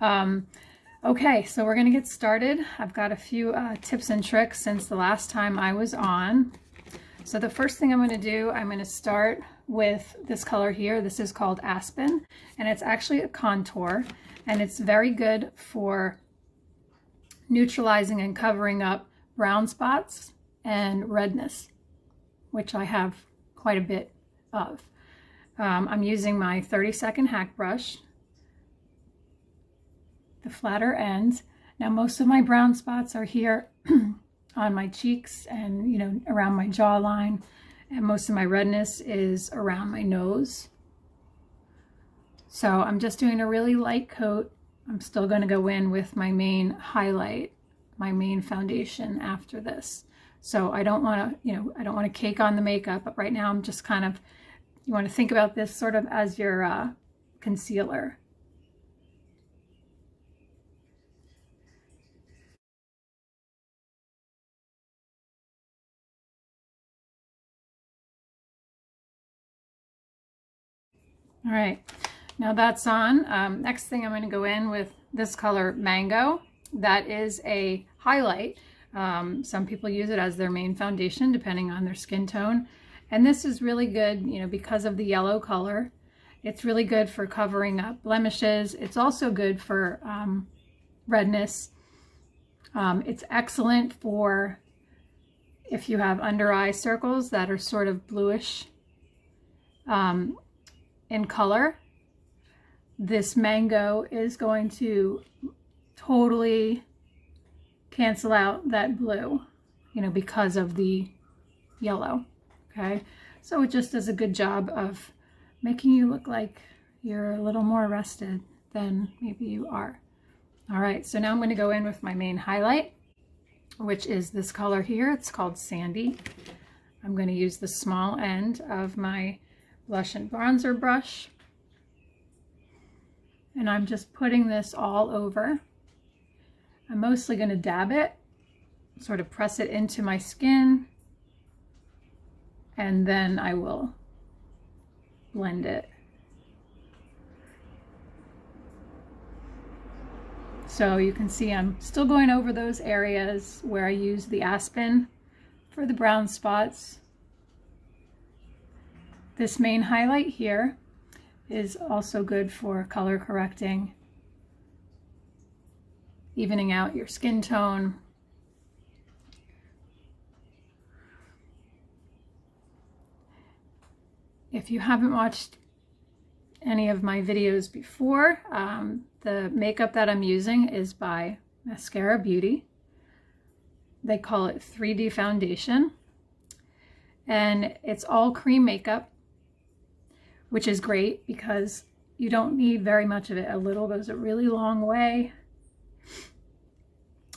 Okay, so we're gonna get started. I've got a few tips and tricks since the last time I was on. So the first thing I'm gonna do, I'm gonna start with this color here. This is called Aspen, and it's actually a contour, and it's very good for neutralizing and covering up brown spots and redness, which I have quite a bit of. I'm using my 30-second hack brush, the flatter ends. Now most of my brown spots are here on my cheeks and around my jawline, and most of my redness is around my nose. So I'm just doing a really light coat. I'm still going to go in with my main highlight, my main foundation after this. So I don't want to, I don't want to cake on the makeup, but right now I'm just kind of, you want to think about this sort of as your concealer. All right, now that's on. Next thing I'm going to go in with this color Mango. That is a highlight. Some people use it as their main foundation depending on their skin tone. And this is really good, because of the yellow color. It's really good for covering up blemishes. It's also good for redness. It's excellent for if you have under eye circles that are sort of bluish in color. This Mango is going to totally cancel out that blue, because of the yellow. Okay, so it just does a good job of making you look like you're a little more rested than maybe you are. All right, so now I'm going to go in with my main highlight, which is this color here. It's called Sandy. I'm going to use the small end of my blush and bronzer brush, and I'm just putting this all over. I'm mostly going to dab it, sort of press it into my skin, and then I will blend it. So you can see I'm still going over those areas where I use the Aspen for the brown spots. This main highlight here is also good for color correcting, evening out your skin tone. If you haven't watched any of my videos before, the makeup that I'm using is by Mascara Beauty. They call it 3D foundation, and it's all cream makeup, which is great because you don't need very much of it. A little goes a really long way,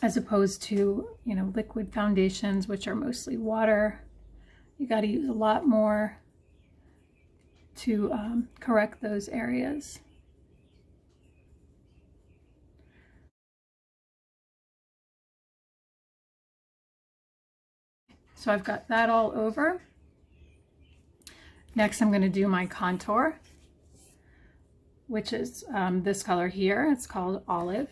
as opposed to, liquid foundations, which are mostly water. You got to use a lot more to correct those areas. So I've got that all over. Next, I'm going to do my contour, which is this color here. It's called Olive.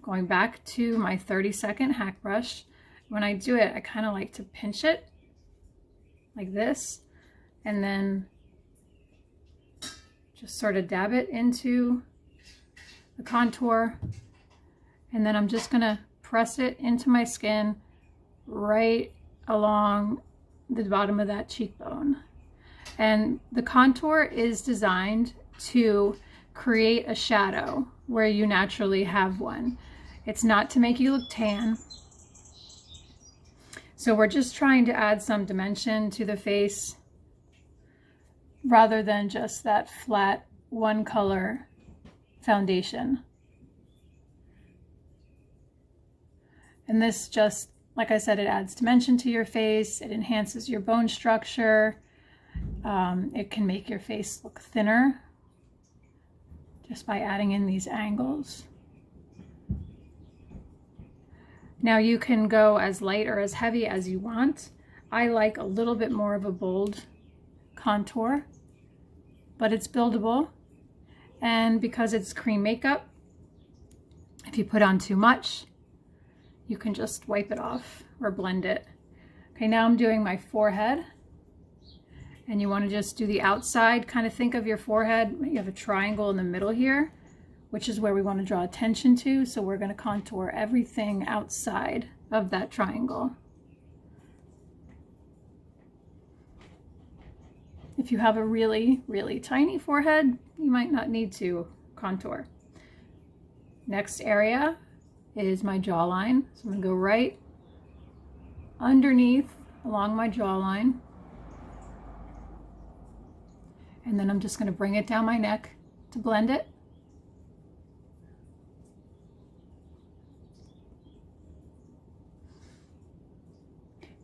Going back to my 30-second hack brush. When I do it, I kind of like to pinch it like this, and then just sort of dab it into the contour, and then I'm just going to press it into my skin right along the bottom of that cheekbone. And the contour is designed to create a shadow where you naturally have one. It's not to make you look tan. So we're just trying to add some dimension to the face rather than just that flat one color foundation. And this just, like I said, it adds dimension to your face. It enhances your bone structure. It can make your face look thinner just by adding in these angles. Now you can go as light or as heavy as you want. I like a little bit more of a bold contour, but it's buildable. And because it's cream makeup, If you put on too much, you can just wipe it off or blend it. Okay, now I'm doing my forehead. And you want to just do the outside, kind of think of your forehead. You have a triangle in the middle here, which is where we want to draw attention to. So we're going to contour everything outside of that triangle. If you have a really, really tiny forehead, you might not need to contour. Next area is my jawline. So I'm going to go right underneath along my jawline. And then I'm just going to bring it down my neck to blend it.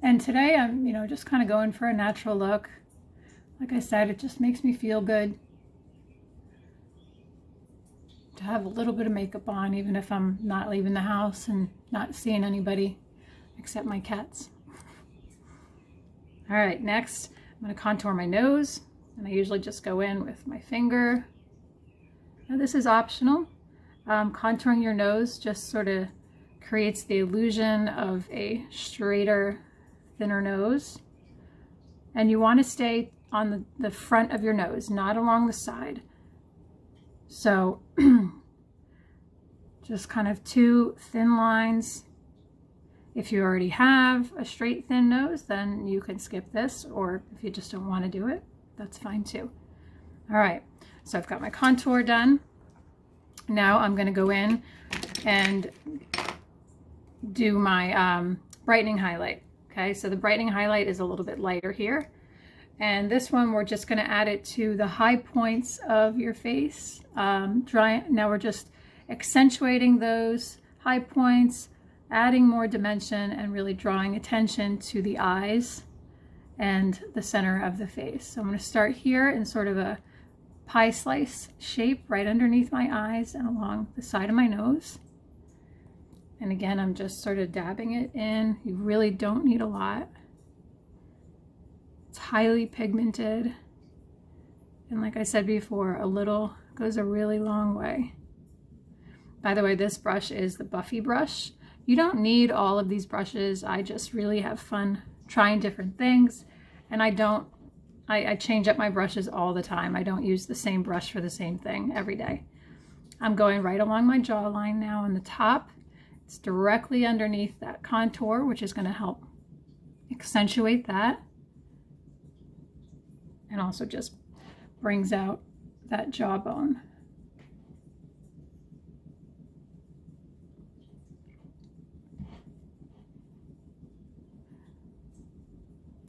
And today I'm, just kind of going for a natural look. Like I said, it just makes me feel good to have a little bit of makeup on, even if I'm not leaving the house and not seeing anybody except my cats. All right, next I'm going to contour my nose, and I usually just go in with my finger. Now this is optional. Contouring your nose just sort of creates the illusion of a straighter, thinner nose. And you want to stay on the front of your nose, not along the side. So just kind of two thin lines. If you already have a straight thin nose, then you can skip this, or if you just don't want to do it, that's fine too. All right, so I've got my contour done. Now I'm going to go in and do my brightening highlight. Okay, so the brightening highlight is a little bit lighter here. And this one, we're just going to add it to the high points of your face. Now we're just accentuating those high points, adding more dimension, and really drawing attention to the eyes and the center of the face. So I'm going to start here in sort of a pie slice shape right underneath my eyes and along the side of my nose. And again, I'm just sort of dabbing it in. You really don't need a lot. It's highly pigmented. And like I said before, a little goes a really long way. By the way, this brush is the Buffy brush. You don't need all of these brushes. I just really have fun trying different things. And I change up my brushes all the time. I don't use the same brush for the same thing every day. I'm going right along my jawline now on the top. It's directly underneath that contour, which is going to help accentuate that. And also just brings out that jawbone.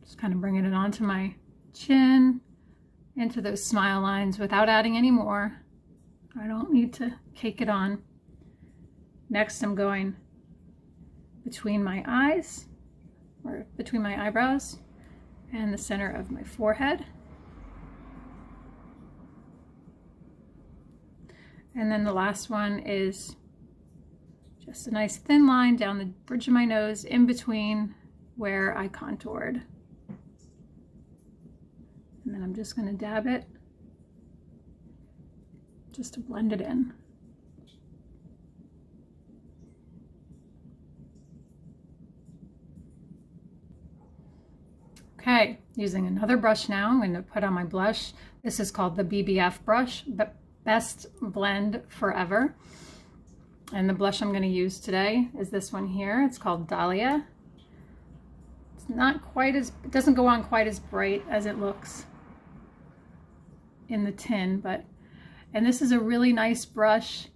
Just kind of bringing it onto my chin, into those smile lines without adding any more. I don't need to cake it on. Next, I'm going between my eyes, or between my eyebrows and the center of my forehead. And then the last one is just a nice thin line down the bridge of my nose in between where I contoured. And then I'm just going to dab it just to blend it in. Okay, using another brush now, I'm going to put on my blush. This is called the BBF brush, Best Blend Forever. And the blush I'm going to use today is this one here. It's called Dahlia. It's not quite as, it doesn't go on quite as bright as it looks in the tin, and this is a really nice brush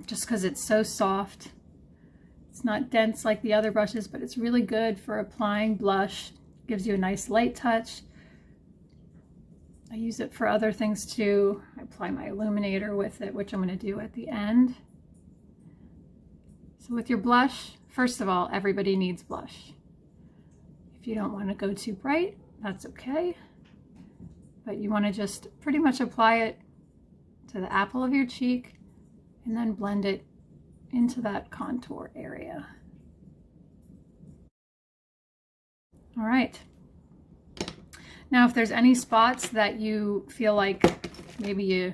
just because it's so soft. It's not dense like the other brushes, but it's really good for applying blush. Gives you a nice light touch. I use it for other things too. I apply my illuminator with it, which I'm going to do at the end. So with your blush, first of all, everybody needs blush. If you don't want to go too bright, that's okay. But you want to just pretty much apply it to the apple of your cheek and then blend it into that contour area. All right. Now, if there's any spots that you feel like maybe you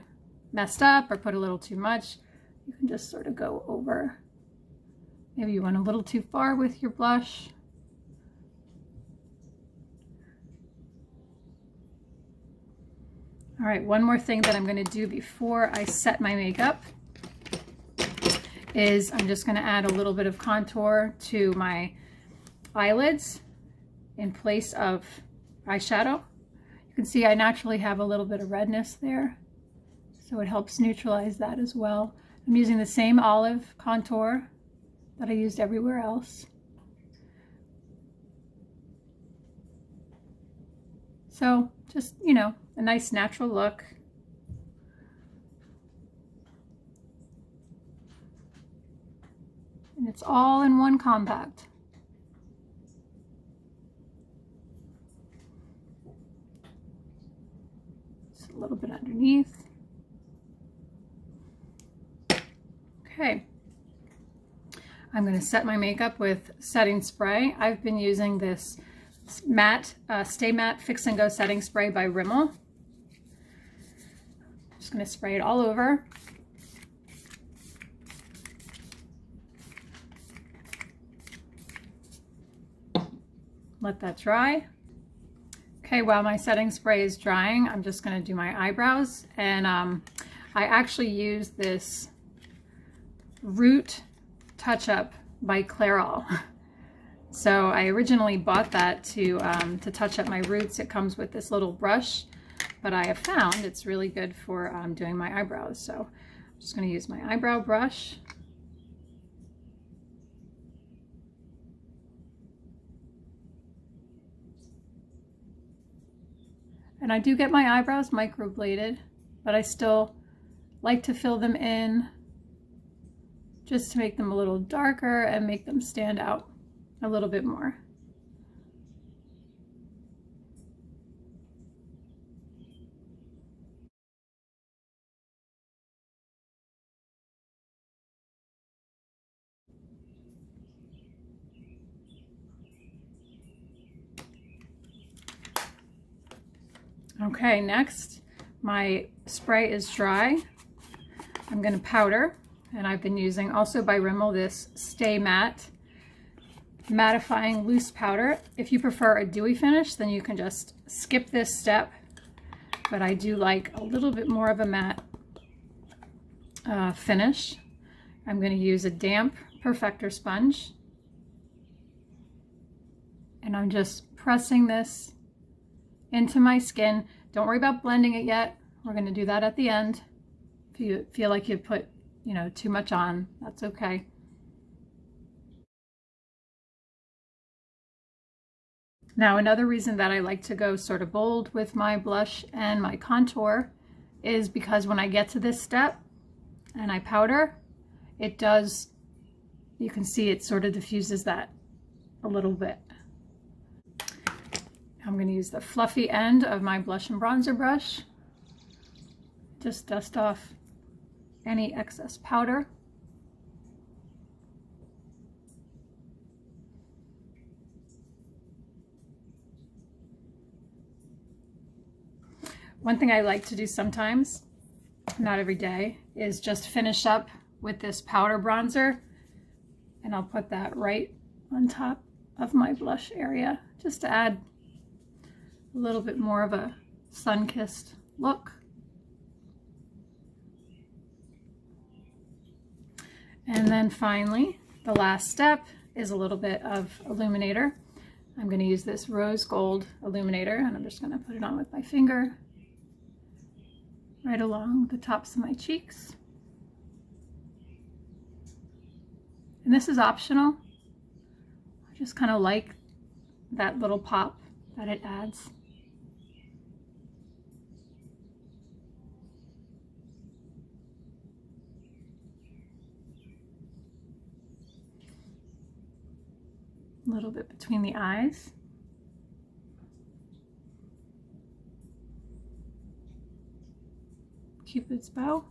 messed up or put a little too much, you can just sort of go over. Maybe you went a little too far with your blush. All right, one more thing that I'm going to do before I set my makeup is I'm just going to add a little bit of contour to my eyelids in place of eyeshadow. You can see I naturally have a little bit of redness there, so it helps neutralize that as well. I'm using the same olive contour that I used everywhere else. So just, you know, a nice natural look. And it's all in one compact. Just a little bit underneath. Okay. I'm going to set my makeup with setting spray. I've been using this matte, Stay Matte Fix and Go setting spray by Rimmel. Just going to spray it all over. Let that dry. Okay, while my setting spray is drying, I'm just going to do my eyebrows. And I actually use this Root Touch Up by Clairol. So I originally bought that to touch up my roots. It comes with this little brush, but I have found it's really good for doing my eyebrows. So I'm just going to use my eyebrow brush. And I do get my eyebrows microbladed, but I still like to fill them in just to make them a little darker and make them stand out a little bit more. Okay, next, my spray is dry. I'm going to powder, and I've been using also by Rimmel this Stay Matte mattifying loose powder. If you prefer a dewy finish, then you can just skip this step, but I do like a little bit more of a matte finish. I'm going to use a damp perfector sponge, and I'm just pressing this into my skin. Don't worry about blending it yet. We're going to do that at the end. If you feel like you put, you know, too much on, that's okay. Now, another reason that I like to go sort of bold with my blush and my contour is because when I get to this step and I powder, it does, you can see it sort of diffuses that a little bit. I'm going to use the fluffy end of my blush and bronzer brush. Just dust off any excess powder. One thing I like to do sometimes, not every day, is just finish up with this powder bronzer, and I'll put that right on top of my blush area just to add a little bit more of a sun-kissed look. And then finally, the last step is a little bit of illuminator. I'm going to use this rose gold illuminator, and I'm just going to put it on with my finger right along the tops of my cheeks. And this is optional. I just kind of like that little pop that it adds. A little bit between the eyes. Cupid's bow.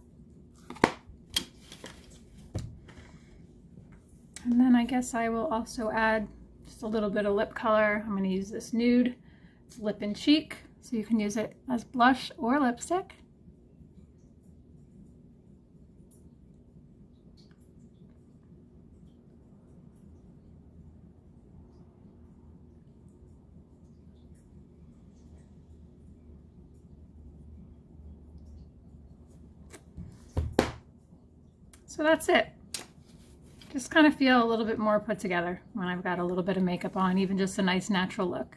And then I guess I will also add just a little bit of lip color. I'm going to use this nude. It's Lip and Cheek, so you can use it as blush or lipstick. So that's it. Just kind of feel a little bit more put together when I've got a little bit of makeup on, even just a nice natural look.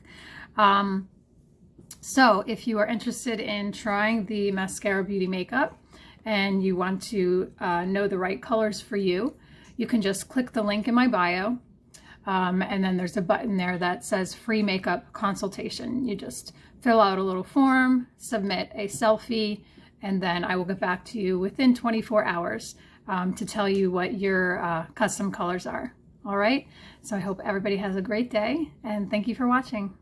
So if you are interested in trying the Mascara Beauty makeup and you want to know the right colors for you, you can just click the link in my bio. And then there's a button there that says free makeup consultation. You just fill out a little form, submit a selfie, and then I will get back to you within 24 hours to tell you what your custom colors are. All right. So I hope everybody has a great day, and thank you for watching.